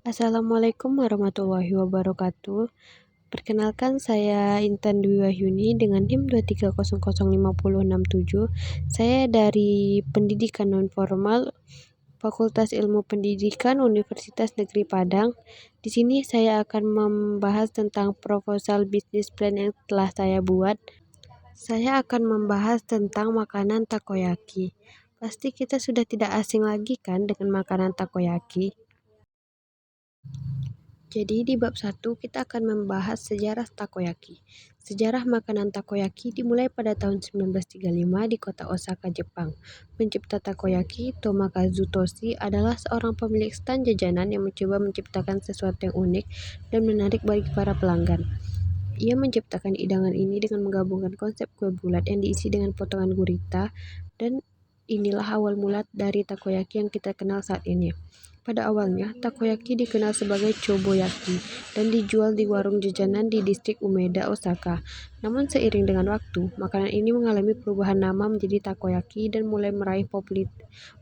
Assalamualaikum warahmatullahi wabarakatuh. Perkenalkan saya Intan Dwi Wahyuni dengan NIM 2300567. Saya dari Pendidikan Nonformal Fakultas Ilmu Pendidikan Universitas Negeri Padang. Di sini saya akan membahas tentang proposal bisnis plan yang telah saya buat. Saya akan membahas tentang makanan takoyaki. Pasti kita sudah tidak asing lagi kan dengan makanan takoyaki. Jadi di bab 1 kita akan membahas sejarah takoyaki. Sejarah makanan takoyaki dimulai pada tahun 1935 di kota Osaka, Jepang. Pencipta takoyaki, Tomakazu Toshi, adalah seorang pemilik stand jajanan yang mencoba menciptakan sesuatu yang unik dan menarik bagi para pelanggan. Ia menciptakan hidangan ini dengan menggabungkan konsep kue bulat yang diisi dengan potongan gurita, dan inilah awal mula dari takoyaki yang kita kenal saat ini. Pada awalnya, takoyaki dikenal sebagai choboyaki dan dijual di warung jajanan di distrik Umeda, Osaka. Namun seiring dengan waktu, makanan ini mengalami perubahan nama menjadi takoyaki dan mulai meraih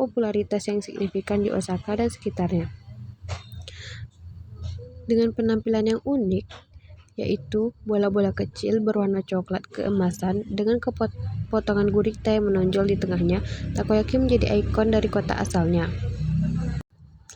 popularitas yang signifikan di Osaka dan sekitarnya. Dengan penampilan yang unik, yaitu bola-bola kecil berwarna coklat keemasan dengan potongan gurita yang menonjol di tengahnya, takoyaki menjadi ikon dari kota asalnya.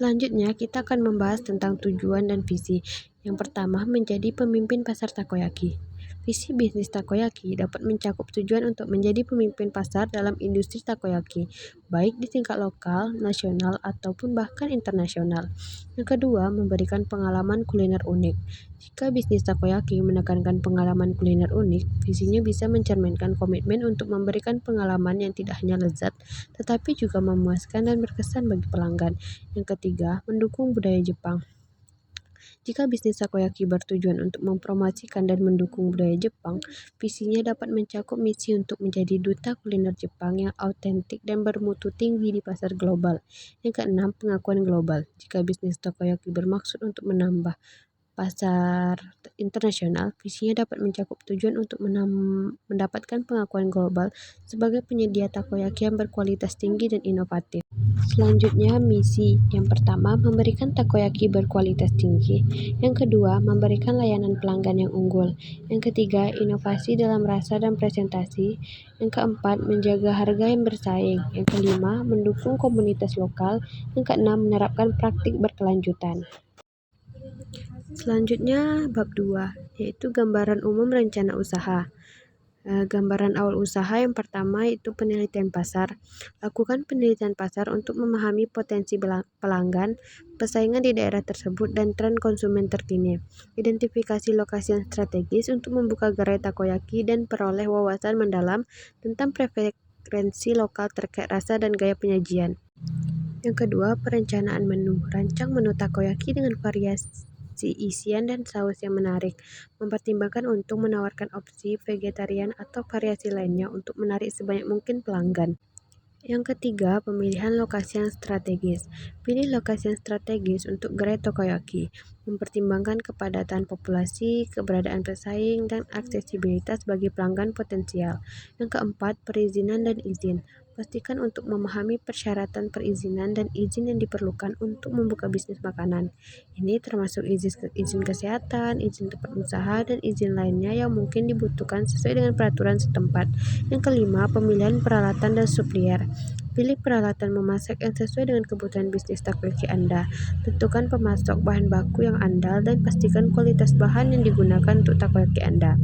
Selanjutnya, kita akan membahas tentang tujuan dan visi. Yang pertama, menjadi pemimpin pasar takoyaki. Visi bisnis takoyaki dapat mencakup tujuan untuk menjadi pemimpin pasar dalam industri takoyaki, baik di tingkat lokal, nasional, ataupun bahkan internasional. Yang kedua, memberikan pengalaman kuliner unik. Jika bisnis takoyaki menekankan pengalaman kuliner unik, visinya bisa mencerminkan komitmen untuk memberikan pengalaman yang tidak hanya lezat, tetapi juga memuaskan dan berkesan bagi pelanggan. Yang ketiga, mendukung budaya Jepang. Jika bisnis takoyaki bertujuan untuk mempromosikan dan mendukung budaya Jepang, visinya dapat mencakup misi untuk menjadi duta kuliner Jepang yang autentik dan bermutu tinggi di pasar global. Yang keenam, pengakuan global. Jika bisnis takoyaki bermaksud untuk menambah pasar internasional, visinya dapat mencakup tujuan untuk mendapatkan pengakuan global sebagai penyedia takoyaki yang berkualitas tinggi dan inovatif. Selanjutnya, misi. Yang pertama, memberikan takoyaki berkualitas tinggi. Yang kedua, memberikan layanan pelanggan yang unggul. Yang ketiga, inovasi dalam rasa dan presentasi. Yang keempat, menjaga harga yang bersaing. Yang kelima, mendukung komunitas lokal. Yang keenam, menerapkan praktik berkelanjutan. Selanjutnya, bab 2, yaitu gambaran umum rencana usaha. Gambaran awal usaha yang pertama yaitu penelitian pasar. Lakukan penelitian pasar untuk memahami potensi pelanggan, persaingan di daerah tersebut, dan tren konsumen terkini. Identifikasi lokasi yang strategis untuk membuka gerai takoyaki dan peroleh wawasan mendalam tentang preferensi lokal terkait rasa dan gaya penyajian. Yang kedua, perencanaan menu. Rancang menu takoyaki dengan variasi isian dan saus yang menarik. Mempertimbangkan untuk menawarkan opsi vegetarian atau variasi lainnya untuk menarik sebanyak mungkin pelanggan. Yang ketiga, pemilihan lokasi yang strategis. Pilih lokasi yang strategis untuk gerai takoyaki. Mempertimbangkan kepadatan populasi, keberadaan pesaing, dan aksesibilitas bagi pelanggan potensial. Yang keempat, perizinan dan izin. Pastikan untuk memahami persyaratan perizinan dan izin yang diperlukan untuk membuka bisnis makanan. Ini termasuk izin kesehatan, izin tempat usaha, dan izin lainnya yang mungkin dibutuhkan sesuai dengan peraturan setempat. Yang kelima, pemilihan peralatan dan supplier. Pilih peralatan memasak yang sesuai dengan kebutuhan bisnis takoyaki Anda. Tentukan pemasok bahan baku yang andal dan pastikan kualitas bahan yang digunakan untuk takoyaki Anda.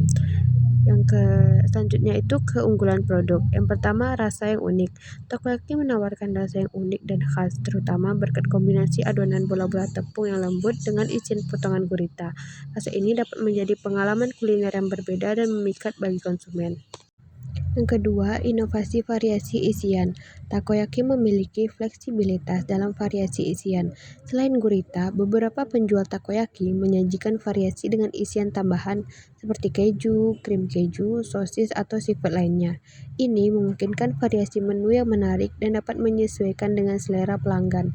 Selanjutnya itu keunggulan produk. Yang pertama, rasa yang unik. Takoyaki menawarkan rasa yang unik dan khas, terutama berkat kombinasi adonan bola-bola tepung yang lembut dengan isian potongan gurita. Rasa ini dapat menjadi pengalaman kuliner yang berbeda dan memikat bagi konsumen. Yang kedua, inovasi variasi isian. Takoyaki memiliki fleksibilitas dalam variasi isian. Selain gurita, beberapa penjual takoyaki menyajikan variasi dengan isian tambahan seperti keju, krim keju, sosis, atau seafood lainnya. Ini memungkinkan variasi menu yang menarik dan dapat menyesuaikan dengan selera pelanggan.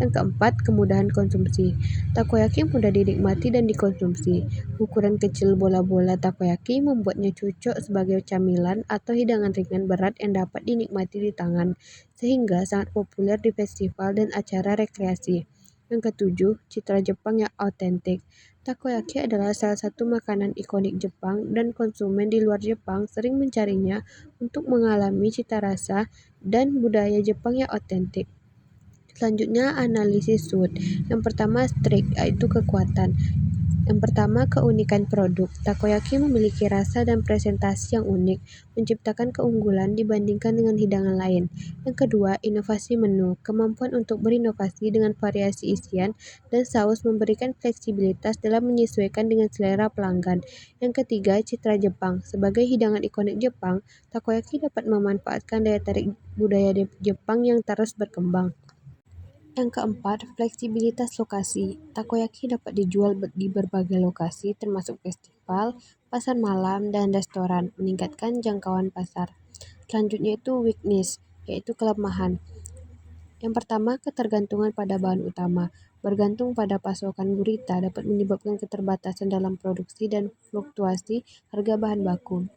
Yang keempat, kemudahan konsumsi. Takoyaki mudah dinikmati dan dikonsumsi. Ukuran kecil bola-bola takoyaki membuatnya cocok sebagai camilan atau hidangan ringan berat yang dapat dinikmati di tangan, sehingga sangat populer di festival dan acara rekreasi. Yang ketujuh, citra Jepang yang autentik. Takoyaki adalah salah satu makanan ikonik Jepang dan konsumen di luar Jepang sering mencarinya untuk mengalami cita rasa dan budaya Jepang yang autentik. Selanjutnya, analisis SWOT. Yang pertama, strength, yaitu kekuatan. Yang pertama, keunikan produk. Takoyaki memiliki rasa dan presentasi yang unik, menciptakan keunggulan dibandingkan dengan hidangan lain. Yang kedua, inovasi menu. Kemampuan untuk berinovasi dengan variasi isian dan saus memberikan fleksibilitas dalam menyesuaikan dengan selera pelanggan. Yang ketiga, citra Jepang. Sebagai hidangan ikonik Jepang, takoyaki dapat memanfaatkan daya tarik budaya Jepang yang terus berkembang. Yang keempat, fleksibilitas lokasi. Takoyaki dapat dijual di berbagai lokasi termasuk festival, pasar malam, dan restoran, meningkatkan jangkauan pasar. Selanjutnya itu weakness, yaitu kelemahan. Yang pertama, ketergantungan pada bahan utama. Bergantung pada pasokan gurita dapat menyebabkan keterbatasan dalam produksi dan fluktuasi harga bahan baku.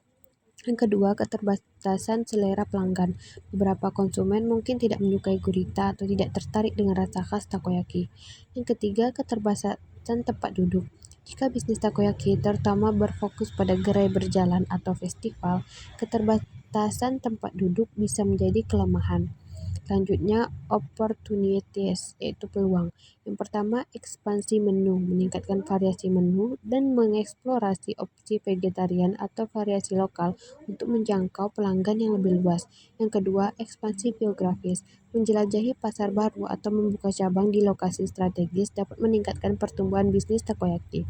Yang kedua, keterbatasan selera pelanggan. Beberapa konsumen mungkin tidak menyukai gurita atau tidak tertarik dengan rasa khas takoyaki. Yang ketiga, keterbatasan tempat duduk. Jika bisnis takoyaki terutama berfokus pada gerai berjalan atau festival, keterbatasan tempat duduk bisa menjadi kelemahan. Selanjutnya, opportunities, yaitu peluang. Yang pertama, ekspansi menu, meningkatkan variasi menu dan mengeksplorasi opsi vegetarian atau variasi lokal untuk menjangkau pelanggan yang lebih luas. Yang kedua, ekspansi geografis, menjelajahi pasar baru atau membuka cabang di lokasi strategis dapat meningkatkan pertumbuhan bisnis takoyaki.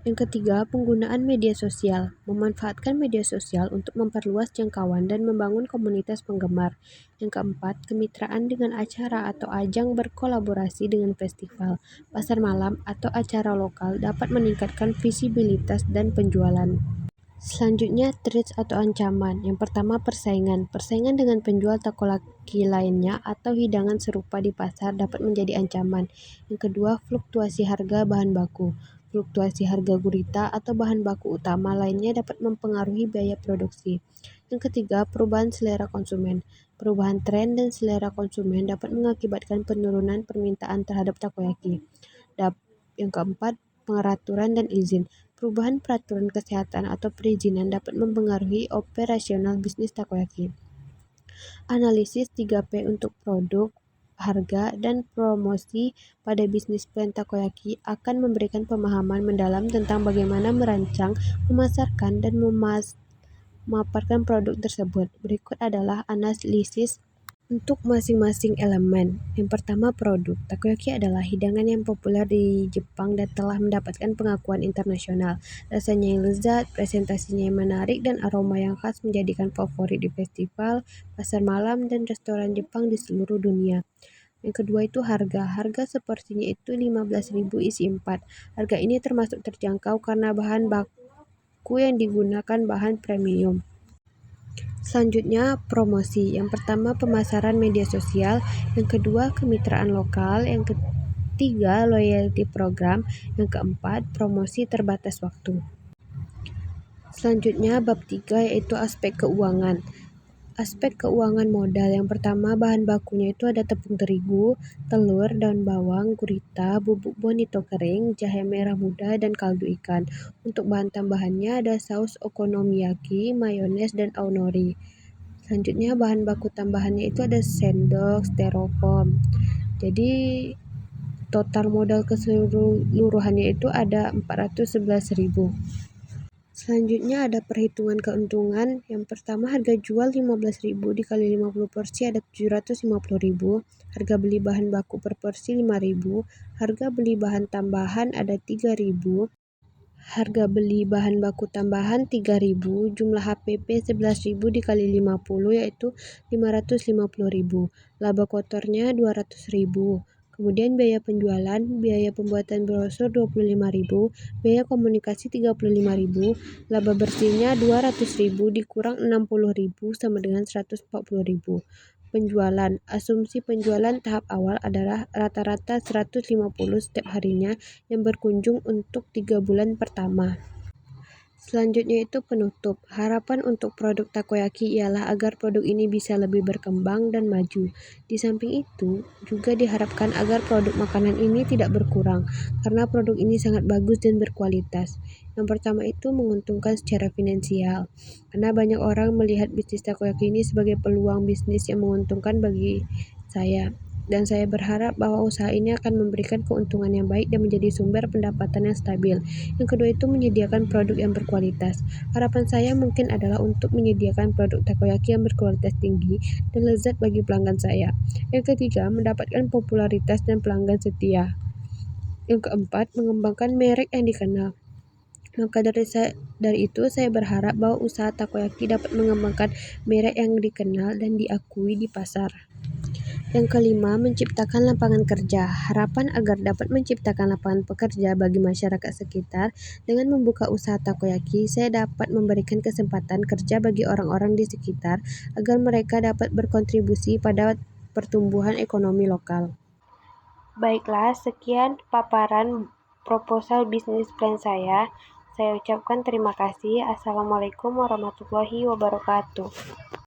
Yang ketiga, penggunaan media sosial. Memanfaatkan media sosial untuk memperluas jangkauan dan membangun komunitas penggemar. Yang keempat, kemitraan dengan acara atau ajang berkolaborasi dengan festival, pasar malam, atau acara lokal dapat meningkatkan visibilitas dan penjualan. Selanjutnya, threats atau ancaman. Yang pertama, persaingan. Persaingan dengan penjual takoyaki lainnya atau hidangan serupa di pasar dapat menjadi ancaman. Yang kedua, fluktuasi harga bahan baku. Fluktuasi harga gurita atau bahan baku utama lainnya dapat mempengaruhi biaya produksi. Yang ketiga, perubahan selera konsumen. Perubahan tren dan selera konsumen dapat mengakibatkan penurunan permintaan terhadap takoyaki. Yang keempat, pengaturan dan izin. Perubahan peraturan kesehatan atau perizinan dapat mempengaruhi operasional bisnis takoyaki. Analisis 3P untuk produk, harga, dan promosi pada bisnis plan takoyaki akan memberikan pemahaman mendalam tentang bagaimana merancang, memasarkan, dan memaparkan produk tersebut. Berikut adalah analisis untuk masing-masing elemen. Yang pertama, produk. Takoyaki adalah hidangan yang populer di Jepang dan telah mendapatkan pengakuan internasional. Rasanya yang lezat, presentasinya yang menarik, dan aroma yang khas menjadikan favorit di festival, pasar malam, dan restoran Jepang di seluruh dunia. Yang kedua itu harga. Harga seporsinya itu 15.000 isi 4. Harga ini termasuk terjangkau karena bahan baku yang digunakan bahan premium. Selanjutnya, promosi. Yang pertama, pemasaran media sosial. Yang kedua, kemitraan lokal. Yang ketiga, loyalty program. Yang keempat, promosi terbatas waktu. Selanjutnya, bab 3 yaitu aspek keuangan. Aspek keuangan modal. Yang pertama, bahan bakunya itu ada tepung terigu, telur, daun bawang, gurita, bubuk bonito kering, jahe merah muda, dan kaldu ikan. Untuk bahan tambahannya ada saus okonomiyaki, mayones, dan aonori. Selanjutnya, bahan baku tambahannya itu ada sendok, styrofoam. Jadi total modal keseluruhannya itu ada 411.000. Selanjutnya ada perhitungan keuntungan. Yang pertama, harga jual 15.000 dikali 50 porsi ada 750.000. Harga beli bahan baku per porsi 5.000. Harga beli bahan tambahan ada 3.000. Harga beli bahan baku tambahan 3.000. Jumlah HPP 11.000 dikali 50 yaitu 550.000. Laba kotornya 200.000. Kemudian biaya penjualan, biaya pembuatan brosur 25.000, biaya komunikasi 35.000, laba bersihnya 200.000 dikurang 60.000 sama dengan 140.000. Penjualan, asumsi penjualan tahap awal adalah rata-rata 150 setiap harinya yang berkunjung untuk 3 bulan pertama. Selanjutnya itu penutup. Harapan untuk produk takoyaki ialah agar produk ini bisa lebih berkembang dan maju. Di samping itu, juga diharapkan agar produk makanan ini tidak berkurang, karena produk ini sangat bagus dan berkualitas. Yang pertama itu menguntungkan secara finansial, karena banyak orang melihat bisnis takoyaki ini sebagai peluang bisnis yang menguntungkan bagi saya. Dan saya berharap bahwa usaha ini akan memberikan keuntungan yang baik dan menjadi sumber pendapatan yang stabil. Yang kedua itu menyediakan produk yang berkualitas. Harapan saya mungkin adalah untuk menyediakan produk takoyaki yang berkualitas tinggi dan lezat bagi pelanggan saya. Yang ketiga, mendapatkan popularitas dan pelanggan setia. Yang keempat, mengembangkan merek yang dikenal. Maka dari itu saya berharap bahwa usaha takoyaki dapat mengembangkan merek yang dikenal dan diakui di pasar. Yang kelima, menciptakan lapangan kerja. Harapan agar dapat menciptakan lapangan pekerja bagi masyarakat sekitar. Dengan membuka usaha takoyaki, saya dapat memberikan kesempatan kerja bagi orang-orang di sekitar agar mereka dapat berkontribusi pada pertumbuhan ekonomi lokal. Baiklah, sekian paparan proposal bisnis plan saya. Saya ucapkan terima kasih. Assalamualaikum warahmatullahi wabarakatuh.